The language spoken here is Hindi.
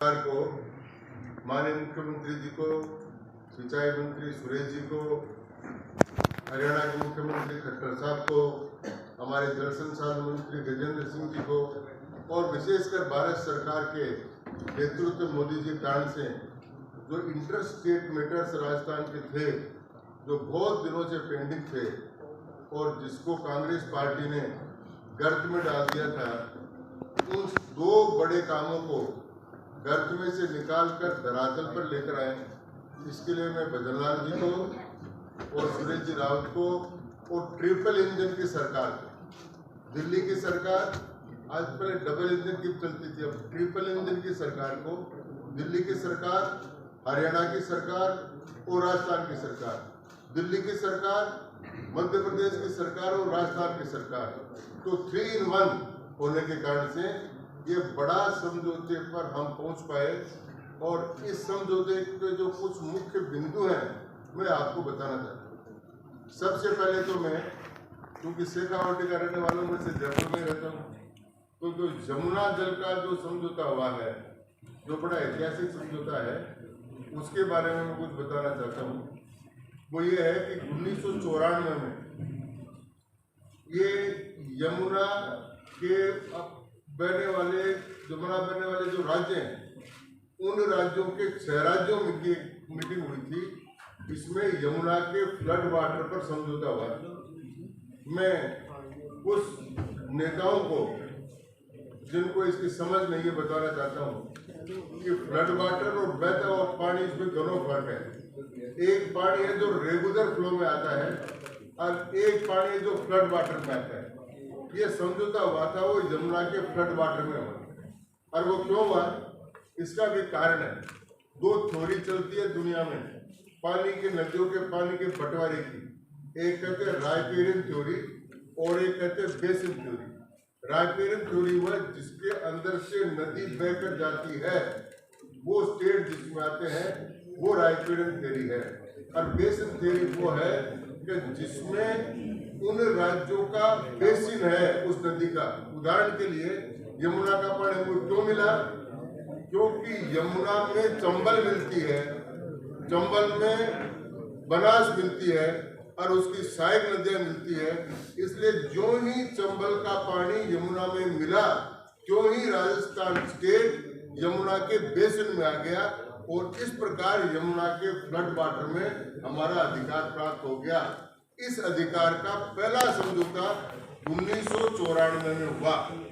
सरकार को, माननीय मुख्यमंत्री जी को, सिंचाई मंत्री सुरेश जी को, हरियाणा के मुख्यमंत्री खट्टर साहब को, हमारे जल संसाधन मंत्री गजेंद्र सिंह जी को और विशेषकर भारत सरकार के नेतृत्व मोदी जी कारण से जो इंटर स्टेट मैटर्स राजस्थान के थे, जो बहुत दिनों से पेंडिंग थे और जिसको कांग्रेस पार्टी ने गर्त में डाल दिया था, उन दो बड़े कामों को गर्त में से निकालकर धरातल पर लेकर आए। इसके लिए मैं भजनलाल जी को और सुरेश जी रावत को और ट्रिपल इंजन की सरकार को, दिल्ली की सरकार आज पहले डबल इंजन की चलती थी, अब ट्रिपल इंजन की सरकार को, दिल्ली की सरकार, हरियाणा की सरकार और राजस्थान की सरकार, दिल्ली की सरकार, मध्य प्रदेश की सरकार और राजस्थान की सरकार, तो 3 in 1 होने के कारण से ये बड़ा समझौते पर हम पहुंच पाए। और इस समझौते के जो कुछ मुख्य बिंदु हैं मैं आपको बताना चाहता हूँ। सबसे पहले तो मैं, क्योंकि शेखावाटी का रहने वालों में से जयपुर में रहता हूँ, तो जो यमुना जल का जो समझौता हुआ है, जो बड़ा ऐतिहासिक समझौता है, उसके बारे में मैं कुछ बताना चाहता हूँ। वो ये है कि 1994 में ये यमुना बहने वाले जो राज्य हैं, उन राज्यों के 6 राज्यों में की मीटिंग हुई थी। इसमें यमुना के फ्लड वाटर पर समझौता हुआ। मैं उस नेताओं को जिनको इसकी समझ नहीं है बताना चाहता हूँ कि फ्लड वाटर और बहता हुआ पानी, इसमें दोनों फर्क है। एक पानी है जो रेगुलर फ्लो में आता है और एक पानी है जो फ्लड वाटर में आता है। ये समझौता हुआ था वो यमुना के फ्लड वाटर में हुआ। और वो क्यों हुआ, इसका भी कारण है। 2 थ्योरी चलती है दुनिया में पानी के, नदियों के पानी के बंटवारे की। एक कहते हैं राइपेरियन थ्योरी और एक कहते हैं बेसिन थ्योरी। राइपेरियन थ्योरी वह जिसके अंदर से नदी बहकर जाती है, वो स्टेट जिसमें आते हैं, वो राइपेरियन थ्योरी है। और बेसिन थ्योरी वो है कि जिसमें उन राज्यों का बेसिन है उस नदी का। उदाहरण के लिए यमुना का पानी हमको क्यों मिला, क्योंकि यमुना में चंबल मिलती है, चंबल में बनास मिलती है और उसकी सहायक नदियां मिलती है। इसलिए जो ही चंबल का पानी यमुना में मिला, क्यों ही राजस्थान स्टेट यमुना के बेसिन में आ गया और इस प्रकार यमुना के फ्लड वाटर में हमारा अधिकार प्राप्त हो गया। इस अधिकार का पहला समझौता 1994 में हुआ।